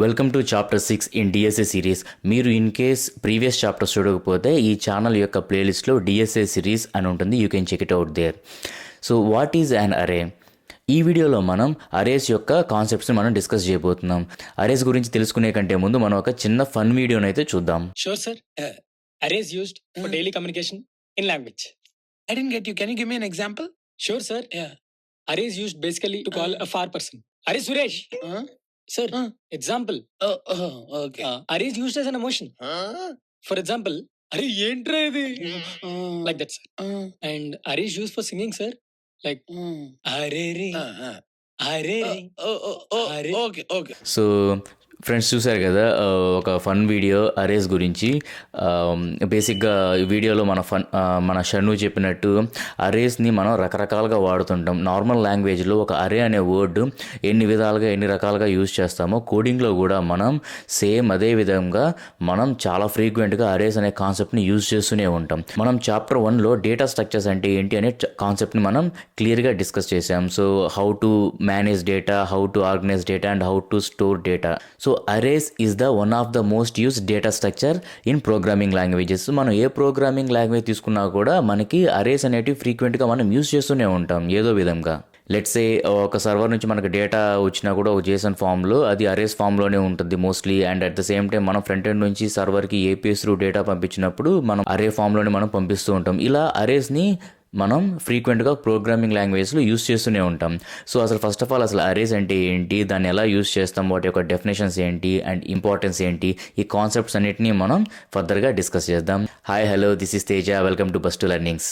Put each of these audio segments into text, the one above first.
Welcome to chapter 6 in DSA series. మీరు in case previous chapters చూడకపోతే ఈ channel యొక్క ప్లేలిస్ట్లో డిఎస్ఏ సిరీస్ అని ఉంటుంది. You can check it out there. So what is an array? ఈ వీడియోలో మనం అరేస్ యొక్క కాన్సెప్ట్స్ని మనం డిస్కస్ చేయబోతున్నాం. అరేస్ గురించి తెలుసుకునే కంటే ముందు మనం ఒక చిన్న ఫన్ వీడియోని అయితే చూద్దాం. Sure, sir. Arrays used for daily communication in language. I didn't get you. Can you give me an example? Sure, sir. Yeah. Arrays used basically to call a far person. Array Suresh. Sir, Huh? example. Okay. Arrays used as an emotion. For example, Array yentra idi. Like that, sir. And arrays used for singing, sir. Like Array re. Array re. Array. Okay, okay. So friends చూశారు కదా ఒక fun video arrays గురించి. బేసిక్గా ఈ వీడియోలో మన షన్ను చెప్పినట్టు అరేస్ని మనం రకరకాలుగా వాడుతుంటాం. నార్మల్ లాంగ్వేజ్లో ఒక అరే అనే వర్డ్ ఎన్ని రకాలుగా యూజ్ చేస్తామో కోడింగ్లో కూడా మనం సేమ్ అదే విధంగా మనం చాలా ఫ్రీక్వెంట్గా అరేస్ అనే కాన్సెప్ట్ని యూజ్ చేస్తూనే ఉంటాం. మనం చాప్టర్ 1లో డేటా స్ట్రక్చర్స్ అంటే ఏంటి అనే కాన్సెప్ట్ని మనం క్లియర్గా డిస్కస్ చేసాం. So how to manage data, how to organise data and how to store data. So arrays is the one of the most used data structure in programming languages. మనం ఏ programming language తీసుకున్నా కూడా మనకి arrays అనేటివి ఫ్రీక్వెంట్గా మనం use చేస్తూనే ఉంటాం ఏదో విధంగా. లెట్స్ సే ఒక సర్వర్ నుంచి మనకు డేటా వచ్చినా కూడా ఒక జేసన్ ఫామ్లో అది అరేస్ ఫామ్లోనే ఉంటుంది mostly. And at the same time మనం ఫ్రంట్ ఎండ్ నుంచి సర్వర్కి ఏపీఎస్ త్రూ డేటా పంపించినప్పుడు మనం అరే ఫామ్లోనే మనం పంపిస్తూ ఉంటాం. ఇలా అరేస్ని మనం ఫ్రీక్వెంట్గా ప్రోగ్రామింగ్ లాంగ్వేజ్లో యూస్ చేస్తూనే ఉంటాం. సో అసలు ఫస్ట్ ఆఫ్ ఆల్ అసలు అరేస్ అంటే ఏంటి, దాన్ని ఎలా యూస్ చేస్తాం, వాటి యొక్క డెఫినేషన్స్ ఏంటి అండ్ ఇంపార్టెన్స్ ఏంటి, ఈ కాన్సెప్ట్స్ అన్నిటినీ మనం ఫర్దర్గా డిస్కస్ చేద్దాం. Hi hello, this is Teja. Welcome to bus to learnings.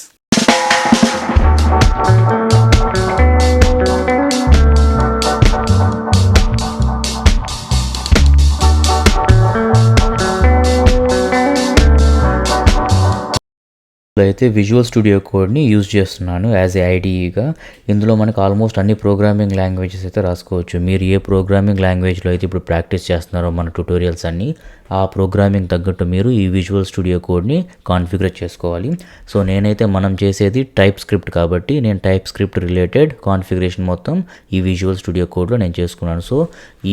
అయితే విజువల్ స్టూడియో కోడ్ని యూజ్ చేస్తున్నాను యాజ్ ఏ ఐడిఈగా. ఇందులో మనకు ఆల్మోస్ట్ అన్ని ప్రోగ్రామింగ్ లాంగ్వేజెస్ అయితే రాసుకోవచ్చు. మీరు ఏ ప్రోగ్రామింగ్ లాంగ్వేజ్లో అయితే ఇప్పుడు ప్రాక్టీస్ చేస్తున్నారో మన ట్యూటోరియల్స్ అన్నీ, ఆ ప్రోగ్రామింగ్ తగ్గట్టు మీరు ఈ విజువల్ స్టూడియో కోడ్ని కాన్ఫిగర్ చేసుకోవాలి. సో నేనైతే మనం చేసేది టైప్ స్క్రిప్ట్ కాబట్టి నేను టైప్ స్క్రిప్ట్ రిలేటెడ్ కాన్ఫిగరేషన్ మొత్తం ఈ విజువల్ స్టూడియో కోడ్లో నేను చేసుకున్నాను. సో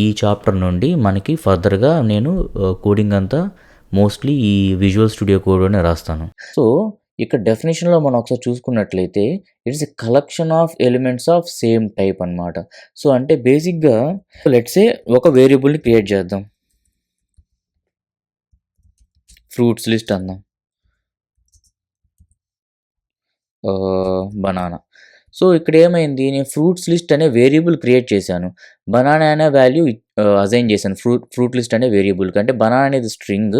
ఈ చాప్టర్ నుండి మనకి ఫర్దర్గా నేను కోడింగ్ అంతా మోస్ట్లీ ఈ విజువల్ స్టూడియో కోడ్లోనే రాస్తాను. సో ఇక్కడ డెఫినేషన్లో మనం ఒకసారి చూసుకున్నట్లయితే it's a collection of elements of same type అనమాట. సో అంటే బేసిక్గా లెట్సే ఒక వేరియబుల్ని క్రియేట్ చేద్దాం. ఫ్రూట్స్ లిస్ట్ అందాం, బనానా. సో ఇక్కడ ఏమైంది, నేను ఫ్రూట్స్ లిస్ట్ అనే వేరియబుల్ క్రియేట్ చేశాను, బనానా అనే వాల్యూ అసైన్ చేశాను ఫ్రూట్ లిస్ట్ అనే వేరియబుల్కి. అంటే బనానా అనేది స్ట్రింగ్.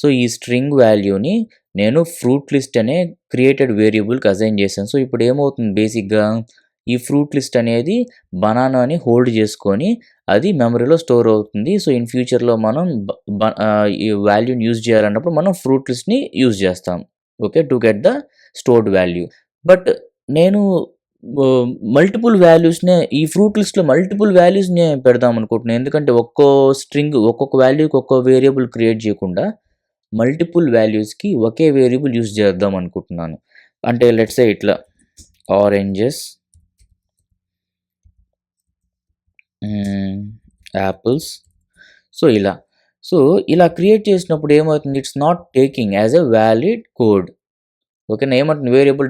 సో ఈ స్ట్రింగ్ వాల్యూని నేను ఫ్రూట్ లిస్ట్ అనే క్రియేటెడ్ వేరియబుల్కి అసైన్ చేశాను. సో ఇప్పుడు ఏమవుతుంది, బేసిక్గా ఈ ఫ్రూట్ లిస్ట్ అనేది బనానాని హోల్డ్ చేసుకొని అది మెమరీలో స్టోర్ అవుతుంది. సో ఇన్ ఫ్యూచర్లో మనం ఈ వాల్యూని యూజ్ చేయాలన్నప్పుడు మనం ఫ్రూట్ లిస్ట్ని యూజ్ చేస్తాం, okay, to get the stored value. But నేను మల్టిపుల్ వాల్యూస్నే ఈ ఫ్రూట్ లిస్ట్లో మల్టిపుల్ వాల్యూస్నే పెడదాం అనుకుంటున్నాను. ఎందుకంటే ఒక్కొక్క వాల్యూకి ఒక్కో వేరియబుల్ క్రియేట్ చేయకుండా మల్టిపుల్ వాల్యూస్కి ఒకే వేరియబుల్ యూజ్ చేద్దాం అనుకుంటున్నాను. అంటే లెట్స్ సే ఇట్లా ఆరెంజెస్, యాపిల్స్. సో ఇలా క్రియేట్ చేసినప్పుడు ఏమవుతుంది, it's not taking as a valid code. ఓకేనా, ఏమంటుంది, వేరియబుల్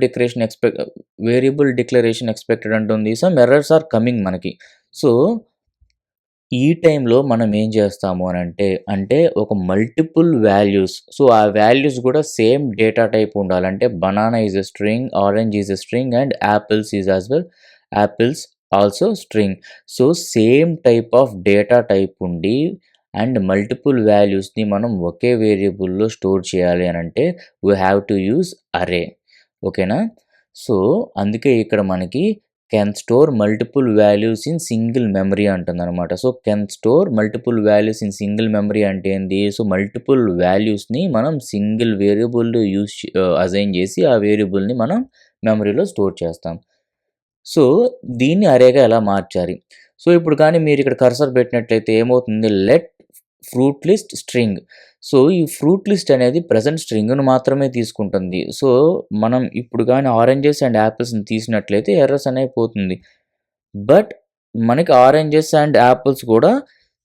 డిక్లరేషన్ ఎక్స్పెక్టెడ్ అంటుంది. సమ్ ఎర్రర్స్ ఆర్ కమింగ్ మనకి. సో ఈ టైంలో మనం ఏం చేస్తాము అని అంటే ఒక మల్టిపుల్ వాల్యూస్, సో ఆ వాల్యూస్ కూడా సేమ్ డేటా టైప్ ఉండాలంటే banana is a string, orange is a string and apples is as well apples also string. So same type of data type ఉండి అండ్ మల్టిపుల్ వాల్యూస్ని మనం ఒకే వేరియబుల్లో store చేయాలి అని అంటే we have to use అరే, ఓకేనా. So అందుకే ఇక్కడ మనకి can store multiple values in single memory అంటుంది అనమాట. So can store multiple values in single memory అంటే ఏంది, సో మల్టిపుల్ వాల్యూస్ని మనం సింగిల్ వేరియబుల్ అసైన్ చేసి ఆ వేరియబుల్ని మనం మెమరీలో స్టోర్ చేస్తాం. సో దీన్ని అరేగా ఎలా మార్చాలి. సో ఇప్పుడు కానీ మీరు ఇక్కడ కర్సర్ పెట్టినట్లయితే ఏమవుతుంది, let fruit list string. So ఈ ఫ్రూట్ లిస్ట్ అనేది ప్రజెంట్ స్ట్రింగ్ను మాత్రమే తీసుకుంటుంది. సో మనం ఇప్పుడు కానీ ఆరెంజెస్ అండ్ యాపిల్స్ని తీసినట్లయితే ఎర్రర్స్ అనేవి పోతుంది. బట్ మనకి ఆరెంజెస్ అండ్ యాపిల్స్ కూడా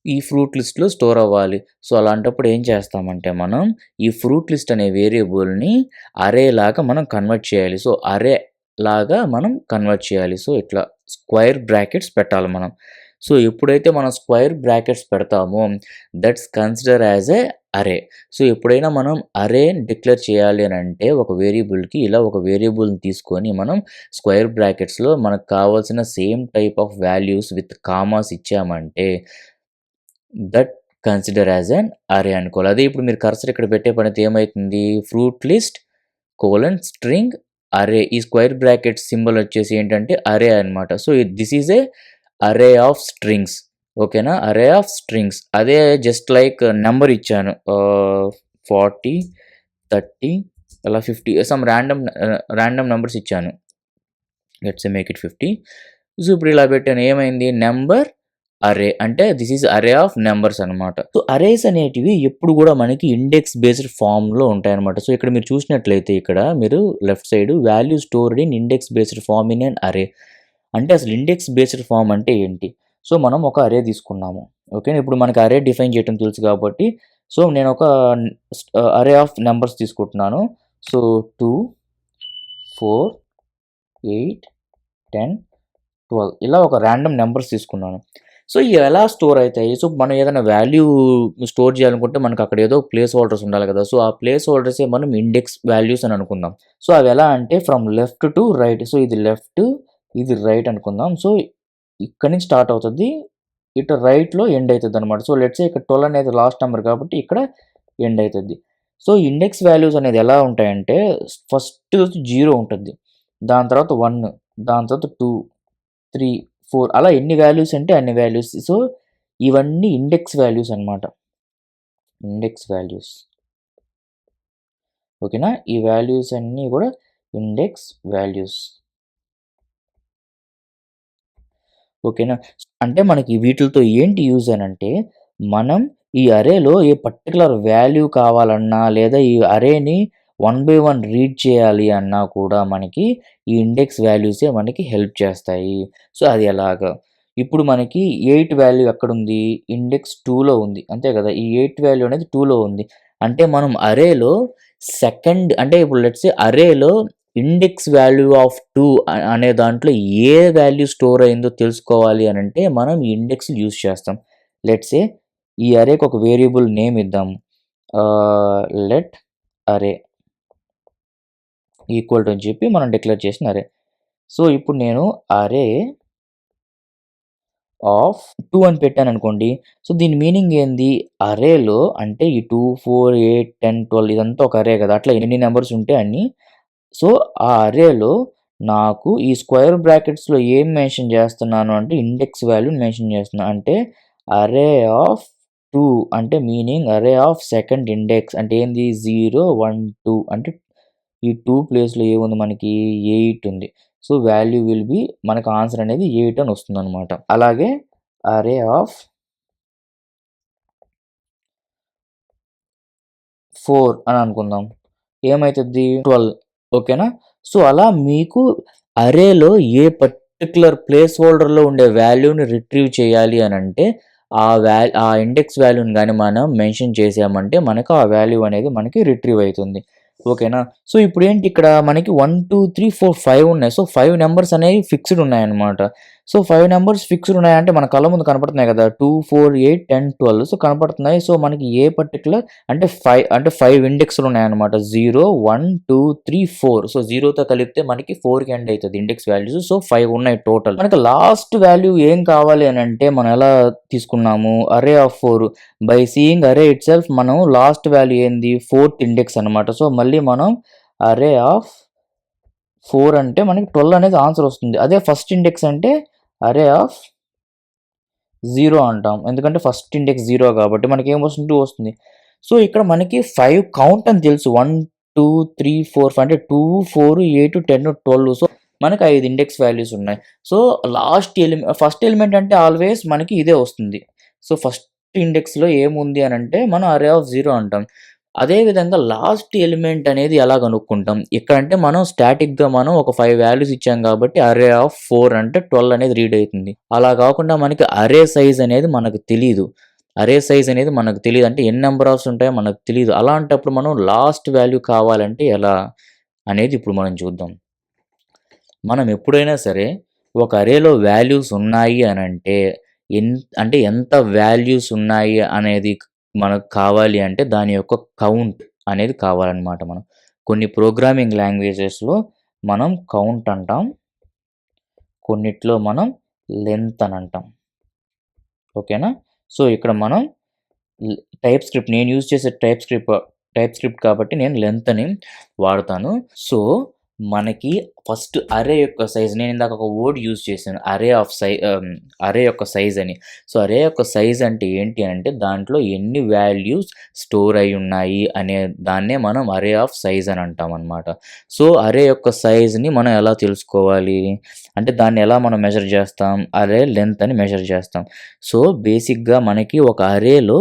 ఈ ఫ్రూట్ లిస్ట్‌లో స్టోర్ అవ్వాలి. సో, అలాంటప్పుడు ఏం చేస్తామంటే మనం ఈ ఫ్రూట్ లిస్ట్ అనే వేరియబుల్‌ని అరే లాగా మనం కన్వర్ట్ చేయాలి. సో, అరే లాగా మనం కన్వర్ట్ చేయాలి. సో, ఇట్లా స్క్వేర్ బ్రాకెట్స్ పెట్టాలి మనం. సో, ఎప్పుడైతే మనం స్క్వేర్ బ్రాకెట్స్ పెడతామో దట్స్ కన్సిడర్ యాజ్ ఎ అరే. సో, ఎప్పుడైనా మనం అరేని డిక్లేర్ చేయాలి అనంటే ఒక వేరియబుల్‌కి ఇలా ఒక వేరియబుల్‌ని తీసుకొని మనం స్క్వేర్ బ్రాకెట్స్‌లో మనకు కావాల్సిన same type of values with commas ఇచ్చామంటే that consider as an array అనుకోవాలి. అదే ఇప్పుడు మీరు కర్సర్ ఇక్కడ పెట్టే పనైతే ఏమైతుంది? ఫ్రూట్ లిస్ట్ స్ట్రింగ్ అరే. ఈ స్క్వేర్ బ్రాకెట్ సింబల్ వచ్చేసి ఏంటంటే అరే అనమాట. సో, దిస్ ఈజ్ ఏ అరే ఆఫ్ స్ట్రింగ్స్. ఓకేనా? Array of strings. అదే జస్ట్ లైక్ నంబర్ ఇచ్చాను. 40, 30 అలా 50 సమ్ రాండమ్ నంబర్స్ ఇచ్చాను. Let's say make it 50. So, ఇప్పుడు ఇలా పెట్టాను. ఏమైంది? Number array. అంటే this is array of numbers అనమాట. సో, అరేస్ అనేటివి ఎప్పుడు కూడా మనకి ఇండెక్స్ బేస్డ్ ఫార్మ్‌లో ఉంటాయన్నమాట. సో, ఇక్కడ మీరు చూసినట్లయితే ఇక్కడ మీరు left side value stored in index based form in an array. అంటే అసలు ఇండెక్స్ బేస్డ్ ఫార్మ్ అంటే ఏంటి? సో, మనం ఒక అరే తీసుకున్నాము. ఓకేనా? ఇప్పుడు మనకి అరే డిఫైన్ చేయడం తెలుసు కాబట్టి సో, నేను ఒక అరే ఆఫ్ నంబర్స్ తీసుకుంటున్నాను. సో, 2, 4, 8, 10, 12 ఇలా ఒక రాండమ్ నంబర్స్ తీసుకున్నాను. సో, ఇవి ఎలా స్టోర్ అయితాయి? సో, మనం ఏదైనా వాల్యూ స్టోర్ చేయాలనుకుంటే మనకు అక్కడ ఏదో ప్లేస్ హోల్డర్స్ ఉండాలి కదా! సో, ఆ ప్లేస్ హోల్డర్సే మనం ఇండెక్స్ వాల్యూస్ అని అనుకుందాం. సో, అవి ఎలా అంటే from left to right. So, ఇది లెఫ్ట్, ఇది రైట్ అనుకుందాం. సో, ఇక్కడి నుంచి స్టార్ట్ అవుతది. ఇటు రైట్‌లో ఎండ్ అయితదనమాట. సో, లెట్స్ సే ఇక్కడ 12 అనేది లాస్ట్ నంబర్ కాబట్టి ఇక్కడ ఎండ్ అయితది. సో, ఇండెక్స్ వాల్యూస్ అనేది ఎలా ఉంటాయంటే ఫస్ట్ 0 ఉంటది. దాని తర్వాత 1, దాని తర్వాత 2, 3, 4 అలా ఎన్ని వాల్యూస్ అంటే అన్ని వాల్యూస్. సో, ఇవన్నీ ఇండెక్స్ వాల్యూస్ అనమాట. Index values. ఓకేనా? ఈ వాల్యూస్ అన్నీ కూడా ఇండెక్స్ వాల్యూస్. ఓకేనా? అంటే మనకి వీటిలతో ఏంటి యూజ్ అనంటే, మనం ఈ అరేలో ఏ పర్టిక్యులర్ వాల్యూ కావాలన్నా, లేదా ఈ అరేని 1 బై 1 రీడ్ చేయాలి అన్నా కూడా మనకి ఈ ఇండెక్స్ వాల్యూసే మనకి హెల్ప్ చేస్తాయి. సో, అది ఎలాగా? ఇప్పుడు మనకి 8 వాల్యూ ఎక్కడుంది? ఇండెక్స్ 2లో ఉంది. అంతే కదా! ఈ 8 వాల్యూ అనేది 2లో ఉంది. అంటే మనం అరేలో సెకండ్ అంటే ఇప్పుడు లెట్స్ సే అరేలో ఇండెక్స్ వాల్యూ ఆఫ్ 2 అనే దాంట్లో ఏ వాల్యూ స్టోర్ అయిందో తెలుసుకోవాలి అనంటే మనం ఈ ఇండెక్స్‌లు యూజ్ చేస్తాం. లెట్స్ సే ఈ అరేకి ఒక వేరియబుల్ నేమ్ ఇద్దాం. లెట్ అరే ఈక్వల్ టు అని చెప్పి మనం డిక్లేర్ చేసిన అరే. సో, ఇప్పుడు నేను అరే ఆఫ్ 2 అని పెట్టాననుకోండి. సో, దీని మీనింగ్ ఏంది? అరేలో అంటే ఈ 2, 4, 8, 10, 12 ఇదంతా ఒక అరే కదా! అట్లా ఎన్ని నంబర్స్ ఉంటే అన్ని. సో, ఆ అరేలో నాకు ఈ స్క్వేర్ బ్రాకెట్స్‌లో ఏం మెన్షన్ చేస్తున్నాను అంటే ఇండెక్స్ వాల్యూని మెన్షన్ చేస్తున్నా. అంటే అరే ఆఫ్ 2 అంటే మీనింగ్ అరే ఆఫ్ సెకండ్ ఇండెక్స్ అంటే ఏంది 0, 1, 2 అంటే ఈ 2 ప్లేస్‌లో ఏముంది మనకి 8 ఉంది. సో, వాల్యూ విల్ బి మనకు ఆన్సర్ అనేది 8 అని వస్తుందనమాట. అలాగే అరే ఆఫ్ 4 అని అనుకుందాం. ఏమైతది 12 ఓకేనా? సో, అలా మీకు అరేలో ఏ పర్టిక్యులర్ ప్లేస్ హోల్డర్‌లో ఉండే వాల్యూని రిట్రీవ్ చేయాలి అనంటే ఆ ఇండెక్స్ వాల్యూని గాని మనం మెన్షన్ చేసామంటే మనకు ఆ వాల్యూ అనేది మనకి రిట్రీవ్ అయితుంది. ఓకేనా? సో, ఇప్పుడేంటి ఇక్కడ మనకి 1, 2, 3, 4, 5 ఉన్నాయి. సో, 5 నంబర్స్ అనేవి ఫిక్స్‌డ్ ఉన్నాయన్నమాట. సో, 5 నంబర్స్ ఫిక్స్‌డ్ ఉన్నాయంటే మన కళ్ళ ముందు కనపడుతున్నాయి కదా! 2, 4, 8, 10, 12 సో, కనపడుతున్నాయి. సో, మనకి ఏ పర్టిక్యులర్ అంటే 5 ఇండెక్స్‌లు ఉన్నాయన్నమాట. 0, 1, 2, 3, 4 సో, 0తో కలిపితే మనకి 4కి ఎండ్ అయితది ఇండెక్స్ వాల్యూస్. సో, 5 ఉన్నాయి టోటల్. మనకి లాస్ట్ వాల్యూ ఏం కావాలి అనంటే మనం ఎలా తీసుకున్నాము? అరే ఆఫ్ 4 బై సీయింగ్ అరే ఇట్‌సెల్ఫ్ మనం లాస్ట్ వాల్యూ ఏంది? 4థ్ ఇండెక్స్ అన్నమాట. సో, మళ్ళీ మనం అరే ఆఫ్ 4 అంటే మనకి 12 అనేది ఆన్సర్ వస్తుంది. అదే ఫస్ట్ ఇండెక్స్ అంటే అరే ఆఫ్ 0 అంటాం. ఎందుకంటే ఫస్ట్ ఇండెక్స్ 0 కాబట్టి మనకేమొస్తుంది 2 వస్తుంది. సో, ఇక్కడ మనకి 5 కౌంట్ అని తెలుసు. 1, 2, 3, 4, 5 అంటే 2, 4, 8, 10, 12 సో, మనకు 5 ఇండెక్స్ వాల్యూస్ ఉన్నాయి. సో, ఫస్ట్ ఎలిమెంట్ అంటే ఆల్వేస్ మనకి ఇదే వస్తుంది. సో, ఫస్ట్ ఇండెక్స్‌లో ఏముంది అనంటే మనం అరే ఆఫ్ 0 అంటాం. అదే విధంగా లాస్ట్ ఎలిమెంట్ అనేది ఎలా కనుక్కుంటాం? ఇక్కడంటే మనం స్టాటిక్‌గా మనం ఒక 5 వాల్యూస్ ఇచ్చాం కాబట్టి అరే ఆఫ్ 4 అంటే 12 అనేది రీడ్ అయితుంది. అలా కాకుండా మనకి అరే సైజ్ అనేది మనకు తెలీదు. అరే సైజ్ అనేది మనకు తెలీదు. అంటే ఎన్ని నంబర్ ఆఫ్స్ ఉంటాయో మనకు తెలీదు. అలాంటప్పుడు మనం లాస్ట్ వాల్యూ కావాలంటే ఎలా అనేది ఇప్పుడు మనం చూద్దాం. మనం ఎప్పుడైనా సరే ఒక అరేలో వాల్యూస్ ఉన్నాయి అనంటే ఎన్ అంటే ఎంత వాల్యూస్ ఉన్నాయి అనేది మనకు కావాలి అంటే దాని యొక్క కౌంట్ అనేది కావాలనమాట మనం. కొన్ని ప్రోగ్రామింగ్ లాంగ్వేజెస్‌లో మనం కౌంట్ అంటాం. కొన్నిట్లో మనం లెంత్ అని అంటాం. ఓకేనా? సో, ఇక్కడ మనం టైప్ స్క్రిప్ట్ నేను యూజ్ చేసే టైప్ స్క్రిప్ట్ కాబట్టి నేను లెంత్ అని వాడతాను. సో, మనకి ఫస్ట్ అరే యొక్క సైజ్ నేను ఇందాక ఒక వర్డ్ యూజ్ చేశాను. అరే యొక్క సైజ్ అని. సో, అరే యొక్క సైజ్ అంటే ఏంటి అంటే దాంట్లో ఎన్ని వాల్యూస్ స్టోర్ అయ్యి ఉన్నాయి అనే దాన్నే మనం అరే ఆఫ్ సైజ్ అని అంటామనమాట. సో, అరే యొక్క సైజ్‌ని మనం ఎలా తెలుసుకోవాలి? అంటే దాన్ని ఎలా మనం మెజర్ చేస్తాం? అరే లెంత్ అని మెజర్ చేస్తాం. సో, బేసిక్‌గా మనకి ఒక అరేలో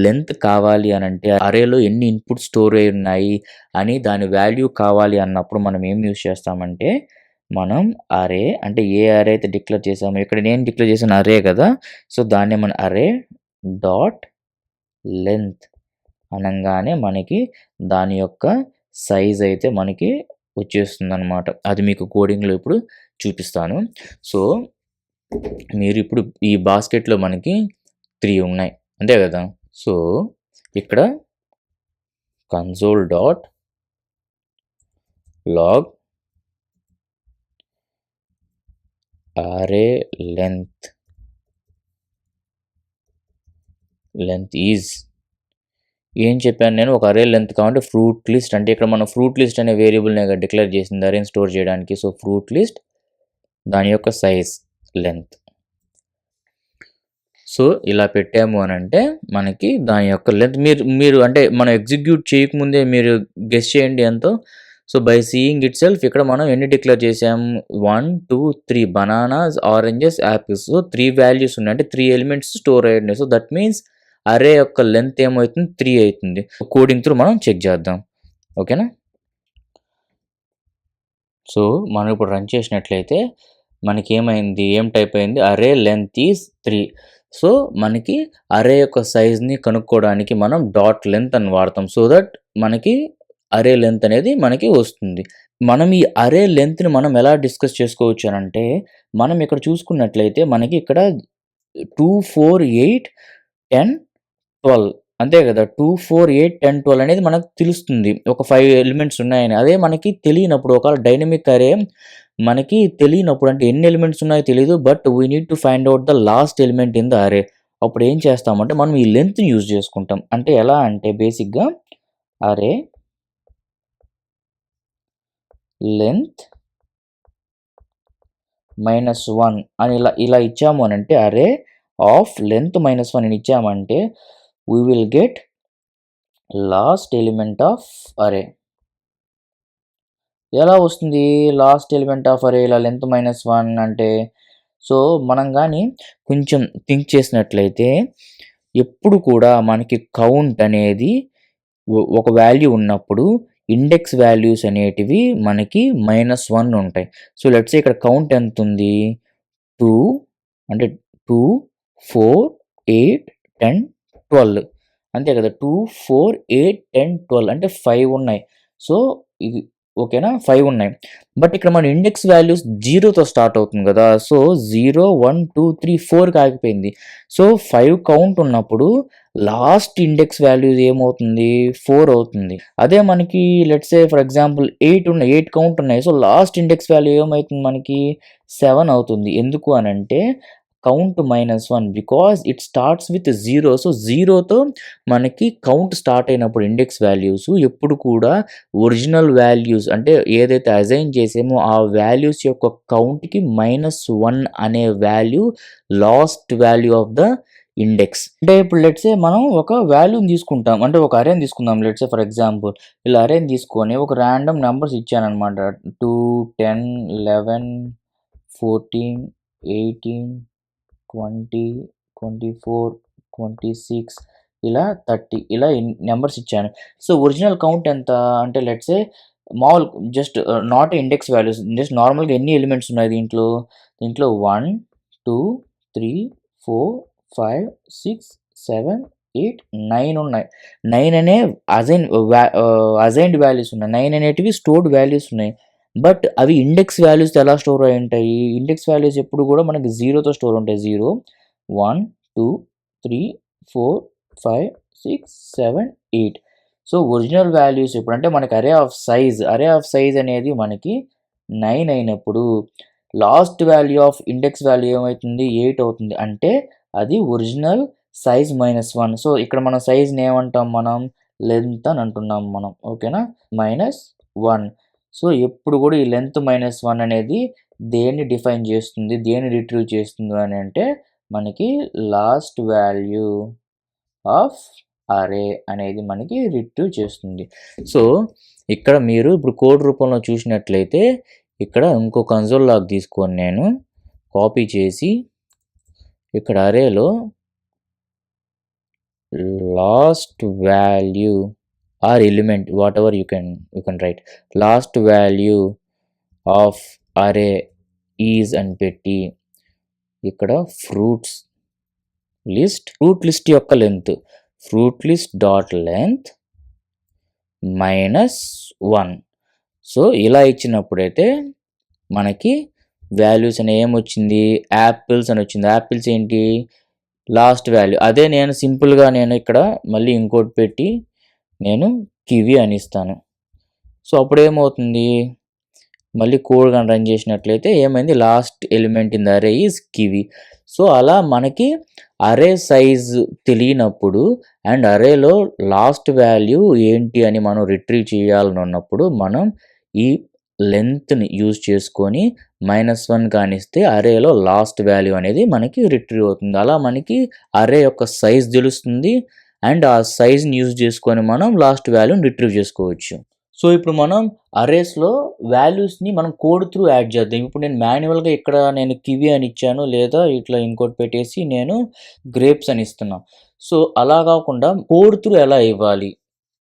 లెంత్ కావాలి అనంటే అరేలో ఎన్ని ఇన్‌పుట్స్ స్టోర్ అయ్యి ఉన్నాయి అని దాని వాల్యూ కావాలి అన్నప్పుడు మనం ఏం యూజ్ చేస్తామంటే మనం అరే అంటే ఏ అరే అయితే డిక్లేర్ చేసామో ఇక్కడ నేను డిక్లేర్ చేసిన అరే కదా! సో, దాన్నే మనం అరే డాట్ లెంత్ అనంగానే మనకి దాని యొక్క సైజ్ అయితే మనకి వచ్చేస్తుందనమాట. అది మీకు కోడింగ్‌లో ఇప్పుడు చూపిస్తాను. సో, మీరిప్పుడు ఈ బాస్కెట్‌లో మనకి 3 ఉన్నాయి. అంతే కదా! సో, ఇక్కడ కన్సోల్ డాట్ లాగ్ అరే లెంత్ ఈజ్ ఏం చెప్పాను నేను? ఒక అరే లెంత్ కావాలంటే ఫ్రూట్ లిస్ట్ అంటే ఇక్కడ మనం ఫ్రూట్ లిస్ట్ అనే వేరియబుల్‌ని డిక్లేర్ చేసింది అరేని స్టోర్ చేయడానికి. సో, ఫ్రూట్ లిస్ట్ దాని యొక్క సైజ్ లెంత్. సో, ఇలా పెట్టాము అనంటే మనకి దాని యొక్క లెంత్ మీరు అంటే మనం ఎగ్జిక్యూట్ చేయకముందే మీరు గెస్ చేయండి ఎంతో. సో, బై సీయింగ్ ఇట్‌సెల్ఫ్ ఇక్కడ మనం ఎన్ని డిక్లేర్ చేసాం? 1, 2, 3 bananas, oranges, apples. So, 3 values ఉన్నాయి. అంటే 3 ఎలిమెంట్స్ స్టోర్ అయ్యి ఉన్నాయి. సో, దట్ మీన్స్ అరే యొక్క లెంత్ ఏమవుతుంది? 3 అయితుంది. కోడింగ్ త్రూ మనం చెక్ చేద్దాం. ఓకేనా? సో, మనం ఇప్పుడు రన్ చేసినట్లయితే మనకేమైంది? ఏం టైప్ అయింది? అరే లెంత్ ఈజ్ 3. సో, మనకి అరే యొక్క సైజ్‌ని కనుక్కోవడానికి మనం డాట్ లెంత్ అని వాడతాం. సో దట్ మనకి అరే లెంత్ అనేది మనకి వస్తుంది. మనం ఈ అరే లెంత్‌ని మనం ఎలా డిస్కస్ చేసుకోవచ్చు అనంటే మనం ఇక్కడ చూసుకున్నట్లయితే మనకి ఇక్కడ 2, 4, 8, 10, 12 అంతే కదా! 2, 4, 8, 10, 12 అనేది మనకు తెలుస్తుంది. ఒక 5 ఎలిమెంట్స్ ఉన్నాయని. అదే మనకి తెలియనప్పుడు ఒకవేళ డైనమిక్ అరే మనకి తెలియనప్పుడు అంటే ఎన్ని ఎలిమెంట్స్ ఉన్నాయో తెలీదు. But we need to find out the last element in the array. అప్పుడు ఏం చేస్తామంటే మనం ఈ లెంత్‌ని యూజ్ చేసుకుంటాం. అంటే ఎలా అంటే బేసిక్‌గా అరే లెంత్ -1 అని ఇలా ఇచ్చాము అనంటే అరే ఆఫ్ లెంత్ -1 అని ఇచ్చామంటే we will get last element of array. ఎలా వస్తుంది లాస్ట్ ఎలిమెంట్ ఆఫ్ అరే ఇలా లెంత్ -1 అంటే? సో, మనం గాని కొంచెం థింక్ చేసినట్లయితే ఎప్పుడు కూడా మనకి కౌంట్ అనేది ఒక వాల్యూ ఉన్నప్పుడు ఇండెక్స్ వాల్యూస్ అనేటివి మనకి -1 ఉంటాయి. సో, లెట్స్ సే ఇక్కడ కౌంట్ ఎంతుంది? 2 అంటే 2, 4, 8, 10, 12 అంతే కదా! 2, 4, 8, 10, 12 అంటే 5 ఉన్నాయి. సో, ఇది ఓకేనా? 5 ఉన్నాయి. బట్ ఇక్కడ మన ఇండెక్స్ వాల్యూస్ 0తో స్టార్ట్ అవుతుంది కదా! సో, 0, 1, 2, 3, 4కి ఆగిపోయింది. సో, 5 కౌంట్ ఉన్నప్పుడు లాస్ట్ ఇండెక్స్ వాల్యూ ఏమవుతుంది? 4 అవుతుంది. అదే మనకి లెట్స్ సే ఫర్ ఎగ్జాంపుల్ 8 ఉన్నాయి. 8 కౌంట్ ఉన్నాయి. సో, లాస్ట్ ఇండెక్స్ వాల్యూ ఏమైతుంది మనకి? 7 అవుతుంది. ఎందుకు అనంటే count -1 because it starts with 0. So, 0తో మనకి కౌంట్ స్టార్ట్ అయినప్పుడు ఇండెక్స్ వాల్యూస్ ఎప్పుడు కూడా ఒరిజినల్ వాల్యూస్ అంటే ఏదైతే అసైన్ చేసామో ఆ వాల్యూస్ యొక్క కౌంట్‌కి -1 అనే value last value of the index. అంటే ఇప్పుడు లెట్స్ సే మనం ఒక వాల్యూని తీసుకుంటాం. అంటే ఒక అరేని తీసుకుందాం. లెట్స్ సే ఫర్ ఎగ్జాంపుల్ ఇలా అరేని తీసుకొని ఒక రాండమ్ నంబర్స్ ఇచ్చాననమాట. 2, 10, 11, 14, 18, 20, 24, 26 ఇలా 30 ఇలా నంబర్స్ ఇచ్చాను. సో, ఒరిజినల్ కౌంట్ ఎంత అంటే లెట్స్ సే మామూలు just not index values just నార్మల్‌గా ఎన్ని ఎలిమెంట్స్ ఉన్నాయి దీంట్లో? దీంట్లో 1, 2, 3, 4, 5, 6, 7, 8, 9 ఉన్నాయి. 9 అనే అజైన్డ్ వాల్యూస్ ఉన్నాయి. 9 అనేటివి స్టోర్డ్ వాల్యూస్ ఉన్నాయి. బట్ అవి ఇండెక్స్ వాల్యూస్‌తో ఎలా స్టోర్ అయ్యి ఉంటాయి? ఇండెక్స్ వాల్యూస్ ఎప్పుడు కూడా మనకి 0తో స్టోర్ ఉంటాయి. 0, 1, 2, 3, 4, 5, 6, 7, 8. సో, ఒరిజినల్ వాల్యూస్ ఎప్పుడంటే మనకి అరే ఆఫ్ సైజ్ అనేది మనకి 9 అయినప్పుడు last value of index value ఏమైతుంది? 8 అవుతుంది. అంటే అది ఒరిజినల్ సైజ్ -1. సో, ఇక్కడ మనం సైజ్‌ని ఏమంటాం మనం? లెంత్ అని అంటున్నాం మనం. ఓకేనా? -1. సో, ఎప్పుడు కూడా ఈ లెంత్ -1 అనేది దేన్ని డిఫైన్ చేస్తుంది? దేన్ని రిట్రీవ్ చేస్తుంది అని అంటే మనకి లాస్ట్ వాల్యూ ఆఫ్ అరే అనేది మనకి రిట్రీవ్ చేస్తుంది. సో, ఇక్కడ మీరు ఇప్పుడు కోడ్ రూపంలో చూసినట్లయితే ఇక్కడ ఇంకో కన్సోల్ లాగ్ తీసుకొని నేను కాపీ చేసి ఇక్కడ అరేలో last value or element whatever you can write last value of array is అని పెట్టి ఇక్కడ ఫ్రూట్ లిస్ట్ యొక్క length fruit list dot length -1. So, ఇలా ఇచ్చినప్పుడైతే మనకి వాల్యూస్ అని ఏమొచ్చింది? యాపిల్స్ అని వచ్చింది. యాపిల్స్ ఏంటి? Last value. అదే నేను సింపుల్‌గా నేను ఇక్కడ మళ్ళీ ఇంకోటి పెట్టి నేను కివి అని ఇస్తాను. సో, అప్పుడేమవుతుంది? మళ్ళీ కోడ్ గాని రన్ చేసినట్లయితే ఏమైంది? లాస్ట్ ఎలిమెంట్ ఇన్ ద అరే ఈజ్ కివి. సో, అలా మనకి అరే సైజ్ తెలియనప్పుడు అండ్ అరేలో లాస్ట్ వాల్యూ ఏంటి అని మనం రిట్రీవ్ చేయాలని ఉన్నప్పుడు మనం ఈ లెంత్‌ని యూజ్ చేసుకొని -1 కానిస్తే అరేలో లాస్ట్ వాల్యూ అనేది మనకి రిట్రీవ్ అవుతుంది. అలా మనకి అరే యొక్క సైజ్ తెలుస్తుంది. అండ్ ఆ సైజ్‌ని యూజ్ చేసుకొని మనం లాస్ట్ వాల్యూని రిట్రీవ్ చేసుకోవచ్చు. సో, ఇప్పుడు మనం అరేస్‌లో వాల్యూస్‌ని మనం కోడ్ త్రూ యాడ్ చేద్దాం. ఇప్పుడు నేను మాన్యువల్‌గా ఇక్కడ నేను కివి అని ఇచ్చాను. లేదా ఇట్లా ఇంకోటి పెట్టేసి నేను గ్రేప్స్ అని ఇస్తున్నా. సో, అలా కాకుండా కోడ్ త్రూ ఎలా ఇవ్వాలి?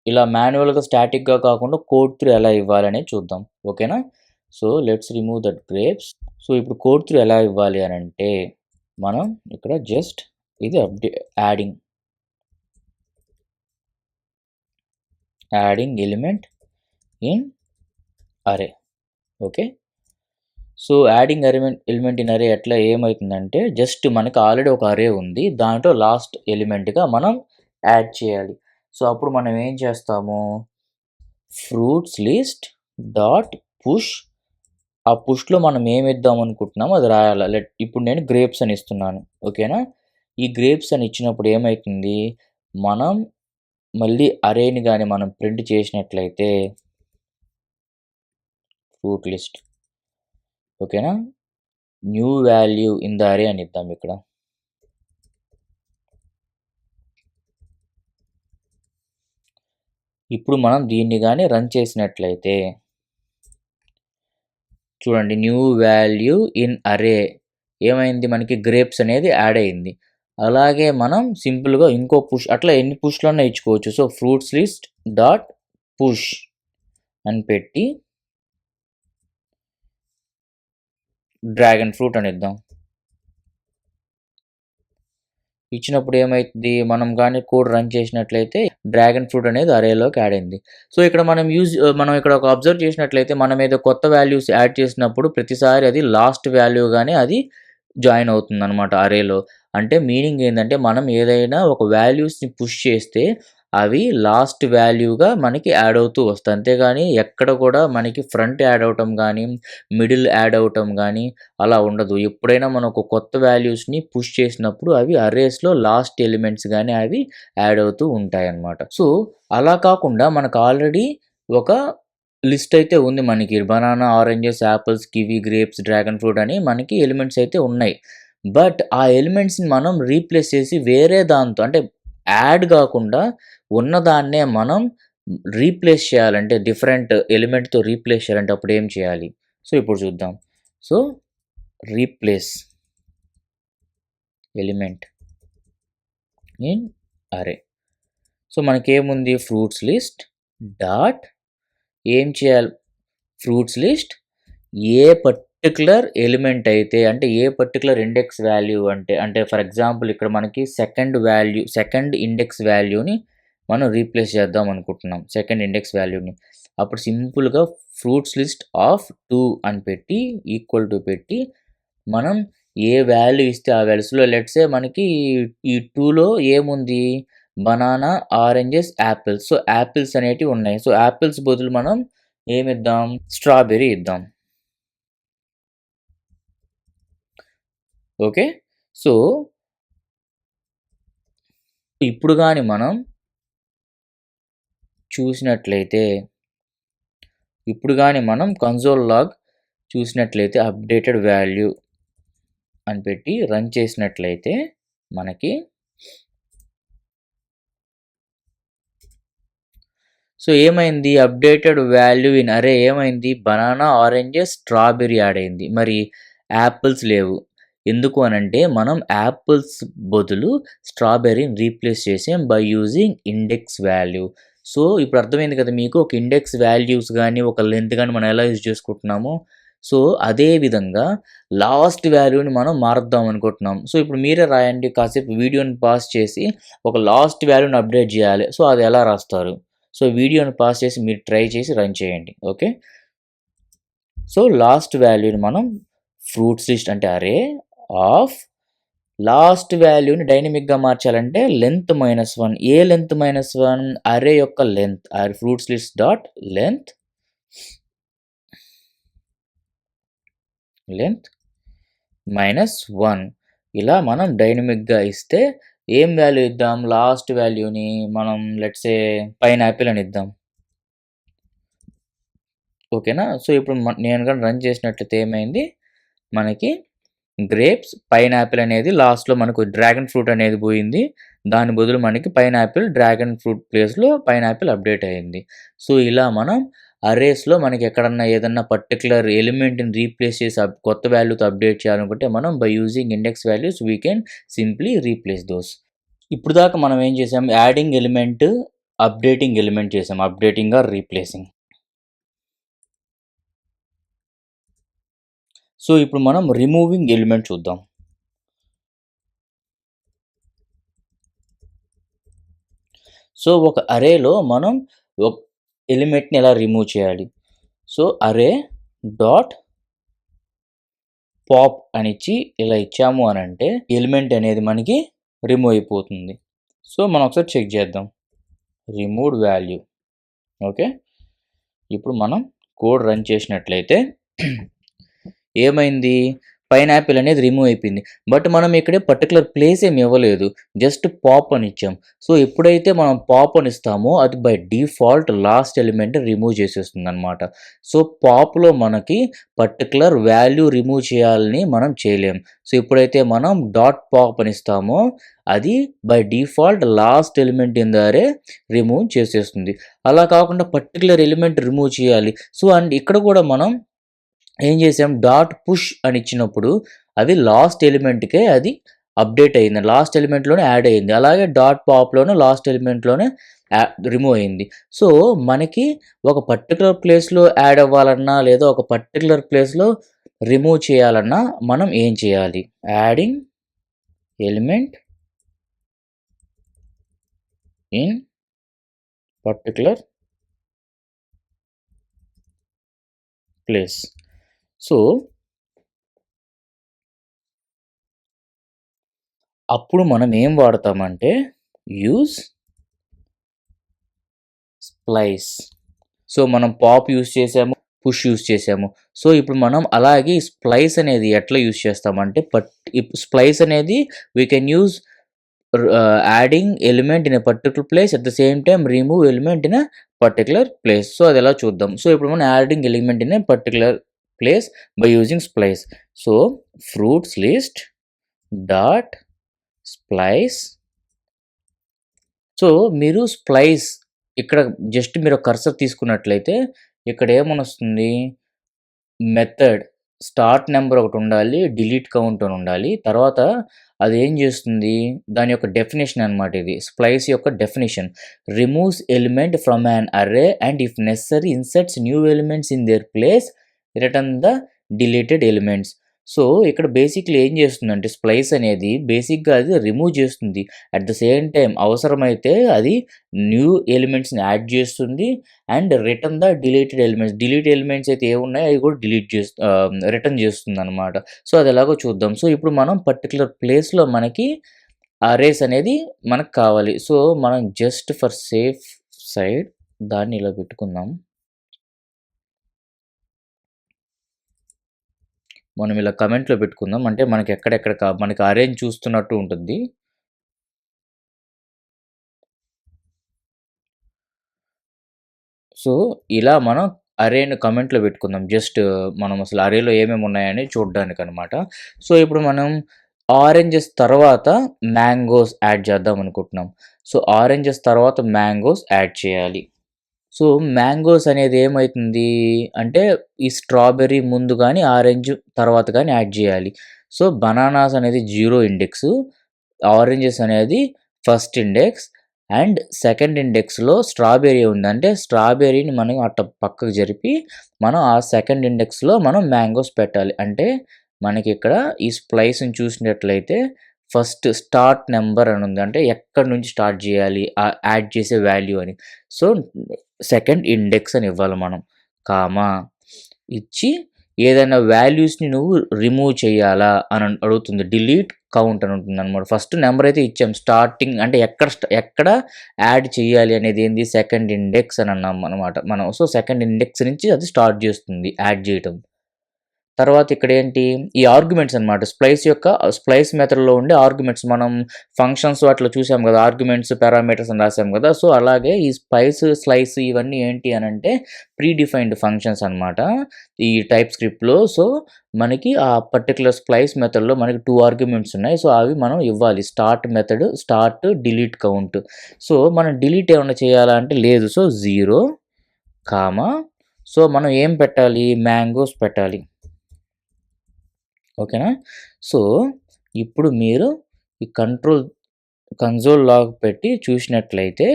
ఇలా మాన్యువల్‌గా స్టాటిక్‌గా కాకుండా కోడ్ త్రూ ఎలా ఇవ్వాలి అనేది చూద్దాం. ఓకేనా? So, let's remove that grapes. So, ఇప్పుడు కోడ్ త్రూ ఎలా ఇవ్వాలి అని అంటే మనం ఇక్కడ జస్ట్ ఇది యాడింగ్ ఎలిమెంట్ ఇన్ అరే. Okay. So, adding element in అరే ఎట్లా ఏమైతుందంటే జస్ట్ మనకు ఆల్రెడీ ఒక అరే ఉంది. దాంట్లో లాస్ట్ ఎలిమెంట్‌గా మనం యాడ్ చేయాలి. సో, అప్పుడు మనం ఏం చేస్తాము? Fruits list dot push. ఆ పుష్‌లో మనం ఏమి ఇద్దాం అనుకుంటున్నామో అది రాయాలి. ఇప్పుడు నేను గ్రేప్స్ అని ఇస్తున్నాను. ఓకేనా? ఈ గ్రేప్స్ అని ఇచ్చినప్పుడు ఏమైతుంది? మనం మళ్ళీ అరేని గాని మనం ప్రింట్ చేసినట్లయితే ఫ్రూట్ లిస్ట్. ఓకేనా? న్యూ వాల్యూ ఇన్ ద అరే అని ఇద్దాం ఇక్కడ. ఇప్పుడు మనం దీన్ని గాని రన్ చేసినట్లయితే చూడండి న్యూ వాల్యూ ఇన్ అరే ఏమైంది? మనకి గ్రేప్స్ అనేది యాడ్ అయింది. అలాగే మనం సింపుల్‌గా ఇంకో పుష్ అట్లా ఎన్ని పుష్‌లన్నా ఇచ్చుకోవచ్చు. So, fruits list dot push అని పెట్టి డ్రాగన్ ఫ్రూట్ అని ఇద్దాం. ఇచ్చినప్పుడు ఏమైద్ది? మనం గాని కోడ్ రన్ చేసినట్లయితే డ్రాగన్ ఫ్రూట్ అనేది అరేలోకి యాడ్ అయింది. సో, ఇక్కడ మనం ఇక్కడ ఒక అబ్జర్వ్ చేసినట్లయితే మనం ఏదో కొత్త వాల్యూస్ యాడ్ చేసినప్పుడు ప్రతిసారి అది లాస్ట్ వాల్యూగానే అది జాయిన్ అవుతుందనమాట అరేలో. అంటే మీనింగ్ ఏందంటే మనం ఏదైనా ఒక వాల్యూస్‌ని పుష్ చేస్తే అవి లాస్ట్ వాల్యూగా మనకి యాడ్ అవుతూ వస్తాయి. అంతేగాని ఎక్కడ కూడా మనకి ఫ్రంట్ యాడ్ అవ్వటం గానీ, మిడిల్ యాడ్ అవ్వటం గానీ అలా ఉండదు. ఎప్పుడైనా మనం ఒక కొత్త వాల్యూస్‌ని పుష్ చేసినప్పుడు అవి అరేస్‌లో లాస్ట్ ఎలిమెంట్స్ గాని అవి యాడ్ అవుతూ ఉంటాయన్నమాట. సో, అలా కాకుండా మనకు ఆల్రెడీ ఒక లిస్ట్ అయితే ఉంది మనకి. Banana, oranges, apples, kiwi, grapes, dragon fruit అని మనకి ఎలిమెంట్స్ అయితే ఉన్నాయి. బట్ ఆ ఎలిమెంట్స్‌ని మనం రీప్లేస్ చేసి వేరే దాంతో అంటే యాడ్ గాకుండా ఉన్నదాన్నే మనం రీప్లేస్ చేయాలంటే డిఫరెంట్ ఎలిమెంట్‌తో రీప్లేస్ చేయాలంటే అప్పుడు ఏం చేయాలి? సో, ఇప్పుడు చూద్దాం. సో, రీప్లేస్ ఎలిమెంట్ ఇన్ అరే. సో, మనకేముంది? ఫ్రూట్స్ లిస్ట్ డాట్ ఏం చేయాలి? ఫ్రూట్స్ లిస్ట్ ఏ పర్టిక్యులర్ ఎలిమెంట్ అయితే అంటే ఏ పర్టిక్యులర్ ఇండెక్స్ వాల్యూ అంటే ఫర్ ఎగ్జాంపుల్ ఇక్కడ మనకి సెకండ్ ఇండెక్స్ వాల్యూని మనం రీప్లేస్ చేద్దాం అనుకుంటున్నాం సెకండ్ ఇండెక్స్ వాల్యూని. అప్పుడు సింపుల్‌గా ఫ్రూట్స్ లిస్ట్ ఆఫ్ 2 అని పెట్టి ఈక్వల్ టు పెట్టి మనం ఏ వాల్యూ ఇస్తే ఆ వాల్యూస్‌లో లెట్స్ సే మనకి ఈ 2లో ఏముంది? Banana, oranges, apples. So, apples అనేటివి ఉన్నాయి. సో, యాపిల్స్ బదులు మనం ఏమిద్దాం? స్ట్రాబెర్రీ ఇద్దాం. ఓకే. సో, ఇప్పుడు గాని మనం చూసినట్లయితే కన్సోల్ లాగ్ చూసినట్లయితే అప్డేటెడ్ వాల్యూ అని పెట్టి రన్ చేసినట్లయితే మనకి సో, ఏమైంది? అప్డేటెడ్ వాల్యూ ఇన్ అరే ఏమైంది? బనానా, ఆరెంజెస్, స్ట్రాబెర్రీ యాడ్ అయింది. మరి యాపిల్స్ లేవు. ఎందుకు అనంటే మనం యాపిల్స్ బదులు స్ట్రాబెర్రీని రీప్లేస్ చేసాం by using index value. So, ఇప్పుడు అర్థమైంది కదా మీకు ఒక ఇండెక్స్ వాల్యూస్ గాని, ఒక లెంత్ గాని మనం ఎలా యూజ్ చేసుకుంటున్నామో. సో, అదే విధంగా లాస్ట్ వాల్యూని మనం మారుద్దాం అనుకుంటున్నాం. సో, ఇప్పుడు మీరే రాయండి. కాసేపు వీడియోని పాజ్ చేసి ఒక లాస్ట్ వాల్యూని అప్డేట్ చేయాలి. సో, అది ఎలా రాస్తారు? సో, వీడియోని పాజ్ చేసి మీరు ట్రై చేసి రన్ చేయండి. ఓకే. సో, లాస్ట్ వాల్యూని మనం ఫ్రూట్స్ లిస్ట్ అంటే అరే ఆఫ్ లాస్ట్ వాల్యూని డైనమిక్‌గా మార్చాలంటే లెంత్ -1. ఏ లెంత్ -1? అరే యొక్క length. Fruits list dot length -1 ఇలా మనం డైనమిక్‌గా ఇస్తే ఏం వాల్యూ ఇద్దాం? లాస్ట్ వాల్యూని మనం లెట్స్ సే పైనాపిల్ అని ఇద్దాం. ఓకేనా? సో, ఇప్పుడు నేను గాని రన్ చేసినట్లయితే ఏమైంది? మనకి గ్రేప్స్, పైనాపిల్ అనేది లాస్ట్‌లో మనకు డ్రాగన్ ఫ్రూట్ అనేది పోయింది. దాని బదులు మనకి పైనాపిల్, డ్రాగన్ ఫ్రూట్ ప్లేస్‌లో పైనాపిల్ అప్డేట్ అయింది. సో, ఇలా మనం అరేస్‌లో మనకి ఎక్కడన్నా ఏదన్నా పర్టిక్యులర్ ఎలిమెంట్‌ని రీప్లేస్ చేసి కొత్త వాల్యూతో అప్డేట్ చేయాలనుకుంటే మనం by using index values we can simply replace those. ఇప్పుడు దాకా మనం ఏం చేసాం? యాడింగ్ ఎలిమెంట్, అప్డేటింగ్ ఎలిమెంట్ చేసాం. Updating or replacing. సో, ఇప్పుడు మనం రిమూవింగ్ ఎలిమెంట్ చూద్దాం. సో, ఒక అరేలో మనం ఒక ఎలిమెంట్‌ని ఎలా రిమూవ్ చేయాలి? సో, అరే డాట్ పాప్ అనిచ్చి ఇలా ఇచ్చాము అనంటే ఎలిమెంట్ అనేది మనకి రిమూవ్ అయిపోతుంది. సో, మనం ఒకసారి చెక్ చేద్దాం. Removed value. ఓకే. ఇప్పుడు మనం కోడ్ రన్ చేసినట్లయితే ఏమైంది? పైనాపిల్ అనేది రిమూవ్ అయిపోయింది. బట్ మనం ఇక్కడ పర్టిక్యులర్ ప్లేస్ ఏమి ఇవ్వలేదు. జస్ట్ పాప్ అని ఇచ్చాం. సో, ఎప్పుడైతే మనం పాప్ అని ఇస్తామో అది by default last element remove చేసేస్తుందనమాట. సో, పాప్‌లో మనకి పర్టిక్యులర్ వాల్యూ రిమూవ్ చేయాలని మనం చేయలేం. సో, ఎప్పుడైతే మనం డాట్ పాప్ అని ఇస్తామో అది by default last element in the అరే రిమూవ్ చేసేస్తుంది. అలా కాకుండా పర్టిక్యులర్ ఎలిమెంట్ రిమూవ్ చేయాలి. సో, అండ్ ఇక్కడ కూడా మనం ఏం చేసాం? డాట్ పుష్ అని ఇచ్చినప్పుడు అది లాస్ట్ ఎలిమెంట్‌కే అది అప్డేట్ అయింది. లాస్ట్ ఎలిమెంట్‌లోనే యాడ్ అయింది. అలాగే డాట్ పాప్‌లోనే లాస్ట్ ఎలిమెంట్‌లోనే రిమూవ్ అయింది. సో, మనకి ఒక పర్టిక్యులర్ ప్లేస్‌లో యాడ్ అవ్వాలన్నా లేదా ఒక పర్టిక్యులర్ ప్లేస్‌లో రిమూవ్ చేయాలన్నా మనం ఏం చేయాలి? Adding element in particular place. So, అప్పుడు మనం ఏం వాడతామంటే యూజ్ స్ప్లైస్. సో, మనం పాప్ యూజ్ చేసాము, పుష్ యూజ్ చేసాము. సో, ఇప్పుడు మనం అలాగే స్ప్లైస్ అనేది ఎట్లా యూజ్ చేస్తామంటే స్ప్లైస్ అనేది we can use adding element in a particular place at the same time remove element in a particular place. So, అది ఎలా చూద్దాం. సో, ఇప్పుడు మనం adding element in a particular place by using splice. So, fruits list dot splice. So, మీరు splice ఇక్కడ just మీరు cursor తీసుకున్నట్లయితే ఇక్కడ ఏమనొస్తుంది? మెథడ్ స్టార్ట్ నంబర్ ఒకటి ఉండాలి. డిలీట్ కౌంట్ అని ఉండాలి. తర్వాత అది ఏం చేస్తుంది? దాని యొక్క డెఫినిషన్ అనమాట ఇది. స్ప్లైస్ యొక్క definition. Removes element from an array and if necessary inserts new elements in their place return the deleted elements. So, ఇక్కడ బేసిక్‌లీ ఏం చేస్తుందంటే స్ప్లైస్ అనేది బేసిక్‌గా అది రిమూవ్ చేస్తుంది. అట్ ద సేమ్ టైమ్ అవసరమైతే అది న్యూ ఎలిమెంట్స్‌ని యాడ్ చేస్తుంది. And return the deleted elements. Delete elements అయితే ఏవున్నాయో అవి కూడా రిటర్న్ చేస్తుందనమాట. సో, అది ఎలాగో చూద్దాం. సో, ఇప్పుడు మనం పర్టిక్యులర్ ప్లేస్‌లో మనకి అరేస్ అనేది మనకు కావాలి. సో, మనం జస్ట్ ఫర్ సేఫ్ సైడ్ దాన్ని ఇలా పెట్టుకుందాం. మనం ఇలా కామెంట్‌లో పెట్టుకుందాం. అంటే మనకి ఎక్కడెక్కడ మనకి అరేని చూస్తున్నట్టు ఉంటుంది. సో, ఇలా మనం అరేని కామెంట్‌లో పెట్టుకుందాం. జస్ట్ మనం అసలు అరేలో ఏమేమి ఉన్నాయని చూడ్డానికనమాట. సో, ఇప్పుడు మనం ఆరెంజెస్ తర్వాత మ్యాంగోస్ యాడ్ చేద్దాం అనుకుంటున్నాం. సో, ఆరెంజెస్ తర్వాత మ్యాంగోస్ యాడ్ చేయాలి. సో, మ్యాంగోస్ అనేది ఏమైతుంది అంటే ఈ స్ట్రాబెర్రీ ముందు గాని, ఆరెంజ్ తర్వాత గాని యాడ్ జేయాలి. సో, బనానాస్ అనేది 0 ఇండెక్సు, ఆరెంజెస్ అనేది ఫస్ట్ ఇండెక్స్ అండ్ సెకండ్ ఇండెక్స్‌లో స్ట్రాబెర్రీ ఉంది. అంటే స్ట్రాబెర్రీని మనం అట్ట పక్కకు జరిపి మనం ఆ సెకండ్ ఇండెక్స్‌లో మనం మ్యాంగోస్ పెట్టాలి. అంటే మనకిక్కడ ఈ స్ప్లైస్‌ని చూసినట్లయితే ఫస్ట్ స్టార్ట్ నంబర్ అని ఉంది. అంటే ఎక్కడి నుంచి స్టార్ట్ జేయాలి యాడ్ చేసే వాల్యూ అని. సో, సెకండ్ ఇండెక్స్ అని ఇవ్వాలి మనం. కామా ఇచ్చి ఏదైనా వాల్యూస్‌ని నువ్వు రిమూవ్ చేయాలా అని అడుగుతుంది. డిలీట్ కౌంట్ అని ఉంటుందన్నమాట. ఫస్ట్ నంబర్ అయితే ఇచ్చాం. స్టార్టింగ్ అంటే ఎక్కడ యాడ్ చేయాలి అనేది ఏంది సెకండ్ ఇండెక్స్ అని అన్నాం అనమాట మనం. సో, సెకండ్ ఇండెక్స్ నుంచి అది స్టార్ట్ చేస్తుంది యాడ్ చేయటం. తర్వాత ఇక్కడేంటి ఈ ఆర్గ్యుమెంట్స్ అనమాట. స్ప్లైస్ మెథడ్‌లో ఉండే ఆర్గ్యుమెంట్స్ మనం ఫంక్షన్స్ అట్లా చూసాం గదా! ఆర్గ్యుమెంట్స్, పారామీటర్స్ అని రాసాం గదా! సో, అలాగే ఈ స్లైస్ ఇవన్నీ ఏంటి అనంటే ప్రీ డిఫైన్డ్ ఫంక్షన్స్ అనమాట. ఈ టైప్ స్క్రిప్ట్‌లో. సో, మనకి ఆ పర్టిక్యులర్ స్ప్లైస్ మెథడ్‌లో మనకి 2 ఆర్గ్యుమెంట్స్ ఉన్నాయి. సో, అవి మనం ఇవ్వాలి. Start, delete count. సో, మనం డిలీట్ ఏమన్నా చేయాలా అంటే లేదు. సో, 0, కామా సో, మనం ఏం పెట్టాలి? మ్యాంగోస్ పెట్టాలి. ఓకేనా? సో, ఇప్పుడు మీరు ఈ కన్సోల్ లాగ్ పెట్టి చూసినట్లయితే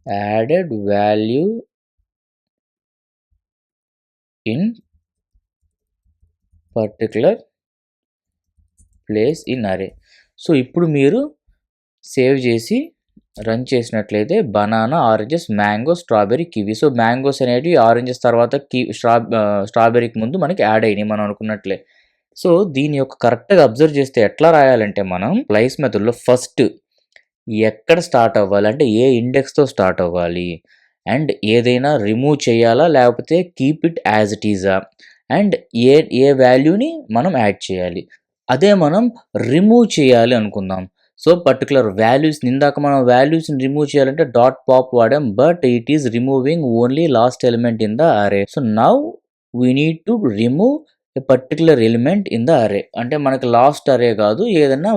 added value in particular place in అరే. సో, ఇప్పుడు మీరు సేవ్ చేసి రన్ చేసినట్లయితే banana, oranges, mango, strawberry, kiwi. So, mangoes అనేటివి ఆరెంజెస్ తర్వాత స్ట్రాబెర్రీకి ముందు మనకి యాడ్ అయినాయి మనం అనుకున్నట్లే. సో, దీని యొక్క కరెక్ట్‌గా అబ్జర్వ్ చేస్తే ఎట్లా రాయాలంటే మనం స్ప్లైస్ మెథడ్‌లో ఫస్ట్ ఎక్కడ స్టార్ట్ అవ్వాలి అంటే ఏ ఇండెక్స్‌తో స్టార్ట్ అవ్వాలి అండ్ ఏదైనా రిమూవ్ చేయాలా లేకపోతే keep it as it is and ఏ వాల్యూని మనం యాడ్ చేయాలి. అదే మనం రిమూవ్ చేయాలి అనుకుందాం. సో, పర్టిక్యులర్ వాల్యూస్‌ని ఇందాక మనం వాల్యూస్‌ని రిమూవ్ చేయాలంటే డాట్ పాప్ వాడాం. But it is removing only last element in the array. So, now we need to remove a particular element in the array. అంటే మనకి లాస్ట్ అరే కాదు. ఏదన్నా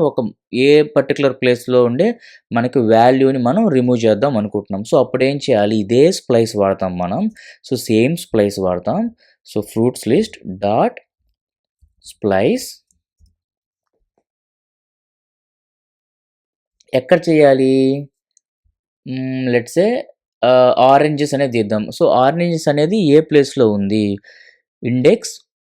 ఏ పర్టిక్యులర్ ప్లేస్‌లో ఉండే మనకి వాల్యూని మనం రిమూవ్ చేద్దాం అనుకుంటున్నాం. సో, అప్పుడేం చేయాలి? ఇదే స్ప్లైస్ వాడతాం మనం. సో, సేమ్ స్ప్లైస్ వాడతాం. So, fruits list dot splice ఎక్కడ చేయాలి? లెట్స్ సే ఆరెంజెస్ అనేది తీద్దాం. సో, ఆరెంజెస్ అనేది ఏ ప్లేస్‌లో ఉంది? ఇండెక్స్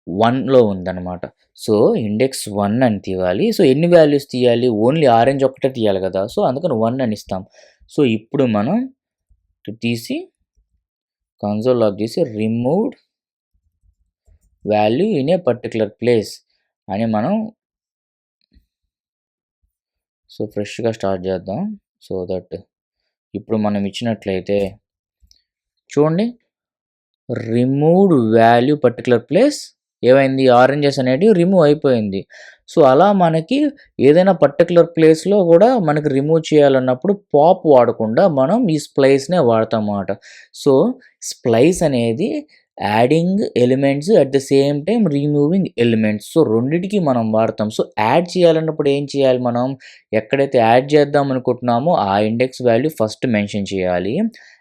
1లో ఉందనమాట. సో, ఇండెక్స్ 1 అని తీయాలి. సో, ఎన్ని వాల్యూస్ తీయాలి? ఓన్లీ ఆరెంజ్ ఒక్కటే తీయాలి కదా! సో, అందుకని 1 అని ఇస్తాం. సో, ఇప్పుడు మనం తీసి కన్సోల్ లాగ్ తీసి removed value in a particular place అని మనం సో, ఫ్రెష్‌గా స్టార్ట్ చేద్దాం. సో దట్ ఇప్పుడు మనం ఇచ్చినట్లయితే చూడండి రిమూవ్డ్ వాల్యూ పర్టిక్యులర్ ప్లేస్ ఏమైంది? ఆరెంజెస్ అనేటివి రిమూవ్ అయిపోయింది. సో, అలా మనకి ఏదైనా పర్టిక్యులర్ ప్లేస్‌లో గూడా మనకి రిమూవ్ చేయాలన్నప్పుడు పాప్ వాడకుండా మనం ఈ స్ప్లైస్‌నే వాడతామన్నమాట. సో, స్ప్లైస్ అనేది adding elements at the same time removing elements. So, రెండిటికి మనం వాడతాం. సో, యాడ్ చేయాలన్నప్పుడు ఏం చేయాలి మనం? ఎక్కడైతే యాడ్ చేద్దాం అనుకుంటున్నామో ఆ ఇండెక్స్ వాల్యూ ఫస్ట్ మెన్షన్ చేయాలి.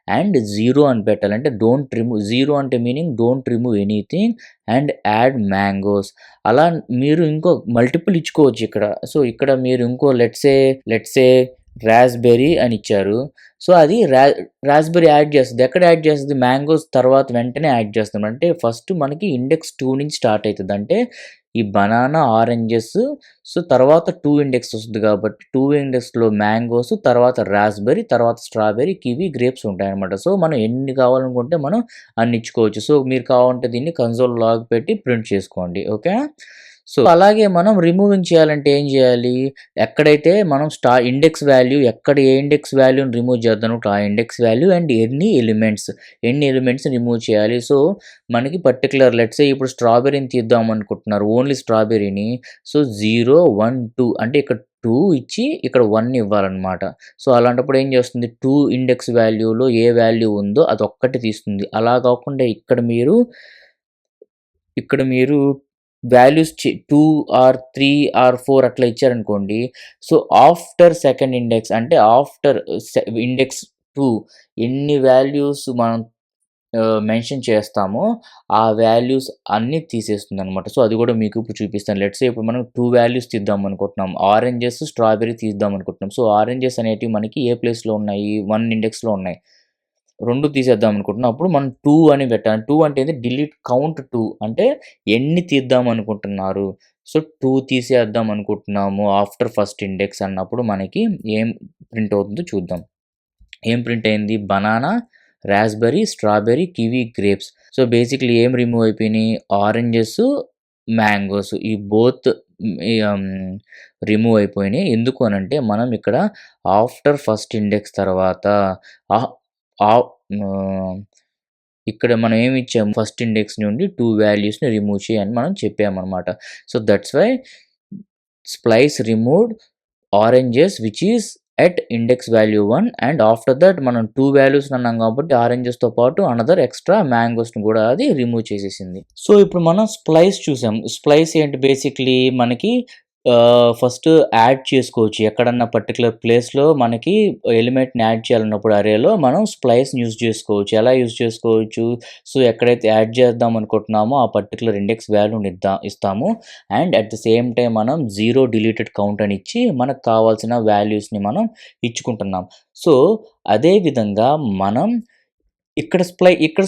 అండ్ 0 అని పెట్టాలి. అంటే డోంట్ రిమూవ్ 0 అంటే meaning don't remove anything and add mangoes. అలా మీరు ఇంకో మల్టిపుల్ ఇచ్చుకోవచ్చు ఇక్కడ. సో, ఇక్కడ మీరు ఇంకో లెట్స్ సే రాస్బెర్రీ అని ఇచ్చారు. సో, అది రాస్బెర్రీ యాడ్ చేస్తది. ఎక్కడ యాడ్ చేస్తది? మ్యాంగోస్ తర్వాత వెంటనే యాడ్ చేస్తాం. అంటే ఫస్ట్ మనకి ఇండెక్స్ 2 నుంచి స్టార్ట్ అయితది. అంటే ఈ బనానా, ఆరెంజెస్ సో, తర్వాత 2 ఇండెక్స్ వస్తది కాబట్టి 2 ఇండెక్స్‌లో మ్యాంగోస్, తర్వాత రాస్బెర్రీ, తర్వాత స్ట్రాబెర్రీ, కివి, గ్రేప్స్ ఉంటాయన్నమాట. సో, మనం ఎన్ని కావాలనుకుంటే మనం అన్ని ఇచ్చుకోవచ్చు. సో, మీరు కావాలంటే దీన్ని కన్సోల్ లాగ్ పెట్టి ప్రింట్ చేసుకోండి. ఓకేనా? సో, అలాగే మనం రిమూవింగ్ చేయాలంటే ఏం చేయాలి? ఎక్కడైతే మనం ఇండెక్స్ వాల్యూ ఎక్కడ ఏ ఇండెక్స్ వాల్యూని రిమూవ్ చేద్దామనుకుంటే ఆ ఇండెక్స్ వాల్యూ అండ్ ఎన్ని ఎలిమెంట్స్‌ని రిమూవ్ చేయాలి. సో, మనకి పర్టిక్యులర్ లెట్స్ సే ఇప్పుడు స్ట్రాబెర్రీని తీద్దాం అనుకుంటున్నారు. ఓన్లీ స్ట్రాబెర్రీని. సో, 0, 1, 2 అంటే ఇక్కడ 2 ఇచ్చి ఇక్కడ 1 ఇవ్వాలన్నమాట. సో, అలాంటప్పుడు ఏం చేస్తుంది 2 ఇండెక్స్ వాల్యూలో ఏ వాల్యూ ఉందో అదొక్కటి తీస్తుంది. అలా కాకుండా ఇక్కడ మీరు వాల్యూస్ 2 ఆర్ 3 ఆర్ 4 అట్లా ఇచ్చారనుకోండి. సో, ఆఫ్టర్ సెకండ్ ఇండెక్స్ అంటే ఆఫ్టర్ ఇండెక్స్ 2 ఎన్ని వాల్యూస్ మనం మెన్షన్ చేస్తామో ఆ వాల్యూస్ అన్నీ తీసేస్తుందనమాట. సో, అది కూడా మీకు ఇప్పుడు చూపిస్తాను. లెట్స్ సే ఇప్పుడు మనం 2 వాల్యూస్ తీద్దాం అనుకుంటున్నాం. ఆరెంజెస్, స్ట్రాబెర్రీ తీద్దాం అనుకుంటున్నాం. సో, ఆరెంజెస్ అనేటివి మనకి ఏ ప్లేస్‌లో ఉన్నాయి? 1 ఇండెక్స్‌లో ఉన్నాయి. 2 తీసేద్దాం అనుకుంటున్నాం. అప్పుడు మనం 2 అని పెట్టాలి. 2 అంటే ఏంది? డిలీట్ కౌంట్ 2 అంటే ఎన్ని తీద్దాం అనుకుంటున్నారు? సో, 2 తీసేద్దాం అనుకుంటున్నాము ఆఫ్టర్ ఫస్ట్ ఇండెక్స్ అన్నప్పుడు మనకి ఏం ప్రింట్ అవుతుందో చూద్దాం. ఏం ప్రింట్ అయింది? Banana, raspberry, strawberry, kiwi, grapes. So, basically ఏం రిమూవ్ అయిపోయినాయి? ఆరెంజెస్, మ్యాంగోస్ ఈ బోత్ రిమూవ్ అయిపోయినాయి. ఎందుకు అనంటే మనం ఇక్కడ ఆఫ్టర్ ఫస్ట్ ఇండెక్స్ తర్వాత ఆహ్, ఆహ్, ఆహ్, ఇక్కడ మనం ఏమి ఇచ్చాము? ఫస్ట్ ఇండెక్స్ నుండి 2 వాల్యూస్‌ని రిమూవ్ చెయి అని మనం చెప్పామనమాట. So, that's why splice removed oranges which is at index value 1 and after that మనం 2 వాల్యూస్‌ని అన్నాం కాబట్టి ఆరెంజెస్‌తో పాటు అనదర్ ఎక్స్‌ట్రా మ్యాంగోస్‌ని కూడా అది రిమూవ్ చేసేసింది. సో, ఇప్పుడు మనం స్ప్లైస్ చూసాం. స్ప్లైస్ ఏంటి బేసిక్‌లీ మనకి ఫస్ట్ యాడ్ చేసుకోవచ్చు. ఎక్కడన్నా పర్టిక్యులర్ ప్లేస్‌లో మనకి ఎలిమెంట్‌ని యాడ్ చేయాలన్నప్పుడు అరేలో మనం స్ప్లైస్‌ని యూజ్ చేసుకోవచ్చు. ఎలా యూజ్ చేసుకోవచ్చు? సో, ఎక్కడైతే యాడ్ చేద్దాం అనుకుంటున్నామో ఆ పర్టిక్యులర్ ఇండెక్స్ వాల్యూని ఇస్తాము. And at the same time మనం 0 డిలీటెడ్ కౌంట్ అని ఇచ్చి మనకు కావాల్సిన వాల్యూస్‌ని మనం ఇచ్చుకుంటున్నాం. సో, అదే విధంగా మనం ఇక్కడ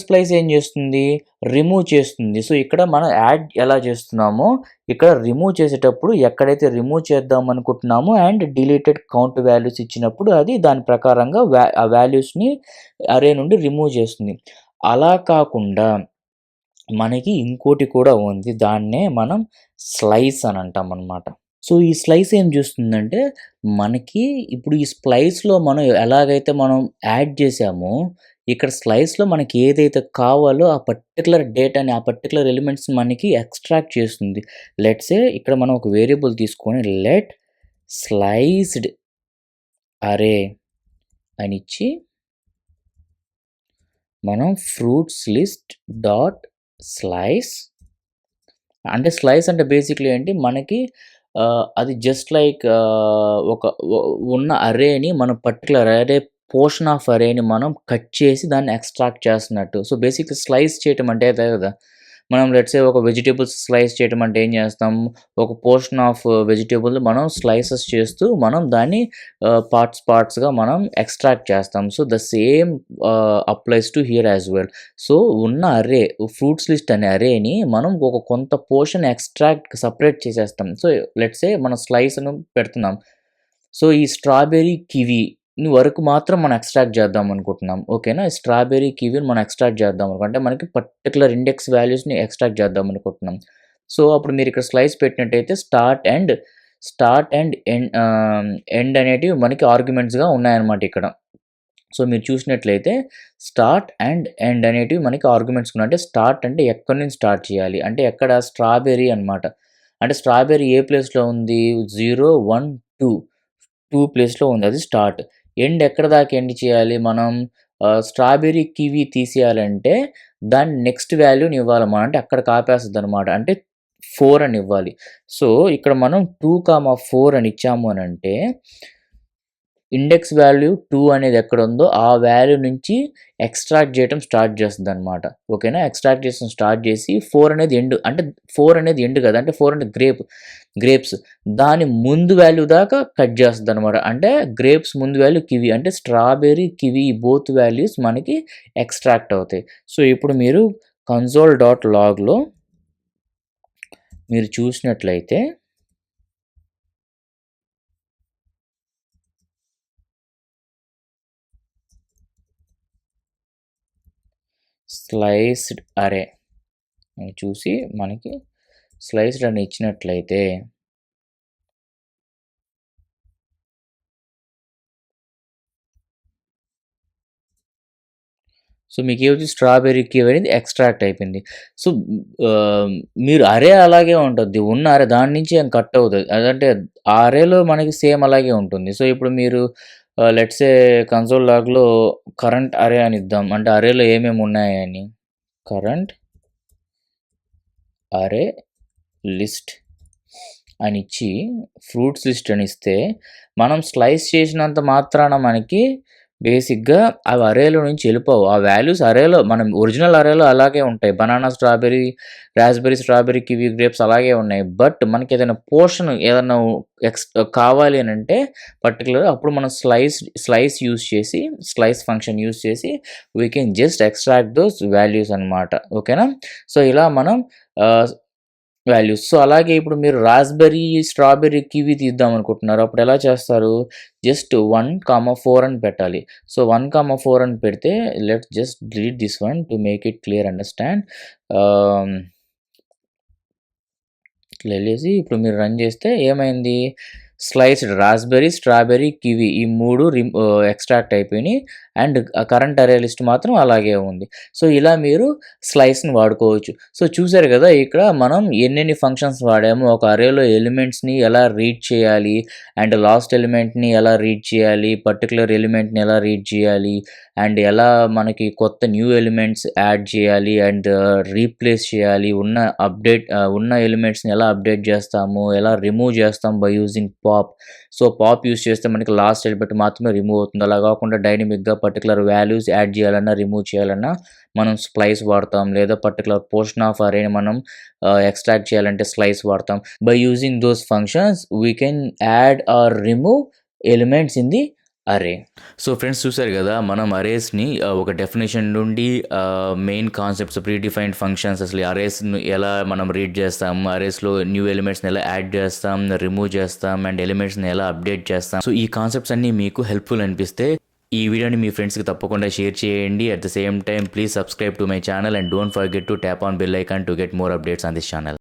స్ప్లైస్ ఏం చేస్తుంది? రిమూవ్ చేస్తుంది. సో, ఇక్కడ మనం యాడ్ ఎలా చేస్తున్నామో ఇక్కడ రిమూవ్ చేసేటప్పుడు ఎక్కడైతే రిమూవ్ చేద్దాం అనుకుంటున్నామో అండ్ డిలీటెడ్ కౌంట్ వాల్యూస్ ఇచ్చినప్పుడు అది దాని ప్రకారంగా ఆ వాల్యూస్‌ని అరే నుండి రిమూవ్ చేస్తుంది. అలా కాకుండా మనకి ఇంకోటి కూడా ఉంది. దాన్నే మనం స్లైస్ అని అంటామనమాట. సో, ఈ స్లైస్ ఏం చేస్తుందంటే, మనకి ఇప్పుడు ఈ స్ప్లైస్‌లో మనం ఎలాగైతే మనం యాడ్ చేసామో, ఇక్కడ స్లైస్‌లో మనకి ఏదైతే కావాలో ఆ పర్టిక్యులర్ డేటాని, ఆ పర్టిక్యులర్ ఎలిమెంట్స్‌ని మనకి ఎక్స్ట్రాక్ట్ చేస్తుంది. లెట్స్ సే ఇక్కడ మనం ఒక వేరియబుల్ తీసుకొని లెట్ స్లైస్డ్ అరే అనిచ్చి మనం ఫ్రూట్స్ లిస్ట్ డాట్ స్లైస్ అంటే స్లైస్ అంటే బేసిక్‌లీ ఏంటి మనకి అది జస్ట్ లైక్ ఒక ఉన్న అరేని మనం పర్టిక్యులర్ అరే పోర్షన్ ఆఫ్ అరేని మనం కట్ చేసి దాన్ని ఎక్స్ట్రాక్ట్ చేస్తున్నట్టు. సో, బేసిక్‌లీ స్లైస్ చేయటం అంటే అదే కదా! మనం లెట్స్ సే ఒక వెజిటబుల్స్ స్లైస్ చేయటం అంటే ఏం చేస్తాం? ఒక పోర్షన్ ఆఫ్ వెజిటబుల్ మనం స్లైసెస్ చేస్తూ మనం దాన్ని పార్ట్స్‌గా మనం ఎక్స్ట్రాక్ట్ చేస్తాం. So, the same applies to here as well. So, ఉన్న అరే ఫ్రూట్స్ లిస్ట్ అనే అరేని మనం ఒక కొంత పోర్షన్ సెపరేట్ చేసేస్తాం. సో, లెట్స్ సే మనం స్లైస్ అని పెడుతున్నాం. సో, ఈ స్ట్రాబెర్రీ, కివి వరకు మాత్రం మనం ఎక్స్ట్రాక్ట్ చేద్దాం అనుకుంటున్నాం. ఓకేనా? స్ట్రాబెర్రీ, కివిని మనం ఎక్స్ట్రాక్ట్ చేద్దాం అంటే మనకి పర్టిక్యులర్ ఇండెక్స్ వాల్యూస్‌ని ఎక్స్ట్రాక్ట్ చేద్దాం అనుకుంటున్నాం. సో, అప్పుడు మీరు ఇక్కడ స్లైస్ పెట్టినట్టయితే ఎండ్ అనేటివి మనకి ఆర్గ్యుమెంట్స్‌గా ఉన్నాయన్నమాట ఇక్కడ. సో, మీరు చూసినట్లయితే స్టార్ట్ అండ్ ఎండ్ అనేటివి మనకి ఆర్గ్యుమెంట్స్ ఉన్నాయి. అంటే స్టార్ట్ అంటే ఎక్కడి నుంచి స్టార్ట్ చేయాలి? అంటే ఎక్కడ? స్ట్రాబెర్రీ అనమాట. అంటే స్ట్రాబెర్రీ ఏ ప్లేస్‌లో ఉంది? 0, 1, 2 ప్లేస్‌లో ఉంది. అది స్టార్ట్. ఎండ్ ఎక్కడ దాకా ఎండ్ చేయాలి మనం? స్ట్రాబెర్రీ, కివి తీసేయాలంటే దాని నెక్స్ట్ వాల్యూని ఇవ్వాలి మనం. అంటే అక్కడికి ఆపేస్తదనమాట. అంటే 4 అని ఇవ్వాలి. సో, ఇక్కడ మనం 2, 4 అని ఇచ్చాము అనంటే ఇండెక్స్ వాల్యూ 2 అనేది ఎక్కడుందో ఆ వాల్యూ నుంచి ఎక్స్ట్రాక్ట్ చేయటం స్టార్ట్ చేస్తదనమాట. ఓకేనా? ఎక్స్ట్రాక్ట్ చేయడం స్టార్ట్ చేసి 4 అనేది ఎండ్ అంటే 4 అనేది ఎండ్ కదా! అంటే 4 అంటే గ్రేప్స్. దాని ముందు వాల్యూ దాకా కట్ చేస్తదనమాట. అంటే గ్రేప్స్ ముందు వాల్యూ కివి. అంటే స్ట్రాబెర్రీ, కివి బోత్ వాల్యూస్ మనకి ఎక్స్ట్రాక్ట్ అవుతాయి. సో, ఇప్పుడు మీరు console.logలో మీరు చూసినట్లయితే స్లైస్డ్ అరే అని చూసి మనకి స్లైస్డ్ అని ఇచ్చినట్లయితే సో, మీకేమవుతుంది స్ట్రాబెర్రీ కివి అనేది ఎక్స్ట్రాక్ట్ అయిపోయింది. సో, మీరు అరే అలాగే ఉంటది. ఉన్న అరే దాని నుంచి ఏం కట్ అవుతది. అదంటే ఆ అరేలో మనకి సేమ్ అలాగే ఉంటుంది. సో, ఇప్పుడు మీరు లెట్స్ సే కన్సోల్ లాగ్‌లో కరెంట్ అరే అని ఇద్దాం. అంటే అరేలో ఏమేమి ఉన్నాయని. కరెంట్ అరే లిస్ట్ అనిచ్చి ఫ్రూట్స్ లిస్ట్ అని ఇస్తే, మనం స్లైస్ చేసినంత మాత్రాన మనకి బేసిక్‌గా అవి అరేలో నుంచి ఎళ్ళిపోవు. ఆ వాల్యూస్ అరేలో మనం ఒరిజినల్ అరేలో అలాగే ఉంటాయి. Banana, strawberry, raspberry, strawberry, kiwi grapes అలాగే ఉన్నాయి. బట్ మనకేదైనా పోర్షన్ ఏదన్నా కావాలి అనంటే పర్టిక్యులర్‌గా అప్పుడు మనం స్లైస్ యూజ్ చేసి, స్లైస్ ఫంక్షన్ యూజ్ చేసి we can just extract those values అనమాట. ఓకేనా? సో, ఇలా మనం ఆహ్, వాల్యూస్. సో, అలాగే ఇప్పుడు మీరు రాస్బెర్రీ, స్ట్రాబెర్రీ, కివి తీద్దామనుకుంటున్నారు. అప్పుడు ఎలా చేస్తారు? జస్ట్ 1, 4 అని పెట్టాలి. సో, 1, 4 అని పెడితే let's just delete this one to make it clear understand. ఆహ్, ఇట్లా ఎళ్ళేసి ఇప్పుడు మీరు రన్ చేస్తే ఏమైంది? స్లైస్డ్ రాస్బెర్రీ, స్ట్రాబెర్రీ, కివి ఈ 3 ఎక్స్ట్రాక్ట్ అయిపోయినాయి. అండ్ కరెంట్ అరే లిస్ట్ మాత్రం అలాగే ఉంది. సో, ఇలా మీరు స్లైస్‌ని వాడుకోవచ్చు. సో, చూసారు కదా! ఇక్కడ మనం ఎన్నెన్ని ఫంక్షన్స్ వాడామో ఒక అరేలో ఎలిమెంట్స్‌ని ఎలా రీడ్ చేయాలి, అండ్ లాస్ట్ ఎలిమెంట్‌ని ఎలా రీడ్ చేయాలి, పర్టిక్యులర్ ఎలిమెంట్‌ని ఎలా రీడ్ చేయాలి, అండ్ ఎలా మనకి కొత్త న్యూ ఎలిమెంట్స్ యాడ్ చేయాలి అండ్ రీప్లేస్ చేయాలి. ఉన్న ఎలిమెంట్స్‌ని ఎలా అప్డేట్ చేస్తాము, ఎలా రిమూవ్ చేస్తాం by using pop. So, pop use చేస్తే మనకి లాస్ట్ ఎలిమెంట్ మాత్రమే రిమూవ్ అవుతుంది. అలా కాకుండా డైనమిక్‌గా పర్టిక్యులర్ వాల్యూస్ యాడ్ చేయాలన్నా, రిమూవ్ చేయాలన్నా మనం స్ప్లైస్ వాడతాం. లేదా పర్టిక్యులర్ పోర్షన్ ఆఫ్ అరేని మనం ఎక్స్ట్రాక్ట్ చేయాలంటే స్లైస్ వాడతాం. By using those functions we can add or remove elements in the array. So, friends చూసారు కదా! మనం అరేస్‌ని ఒక డెఫినిషన్ నుండి main concepts, predefined functions అసలు అరేస్‌ని ఎలా మనం రీడ్ చేస్తాం, అరేస్‌లో న్యూ ఎలిమెంట్స్‌ని ఎలా యాడ్ చేస్తాం, రిమూవ్ చేస్తాం అండ్ ఎలిమెంట్స్‌ని ఎలా అప్డేట్ చేస్తాం. సో, ఈ కాన్సెప్ట్స్ అన్నీ మీకు హెల్ప్‌ఫుల్ అనిపిస్తే ఈ వీడియోని మీ ఫ్రెండ్స్‌కి తప్పకుండా షేర్ చేయండి. At the same time please subscribe to my channel and don't forget to tap on bell icon to get more updates on this channel.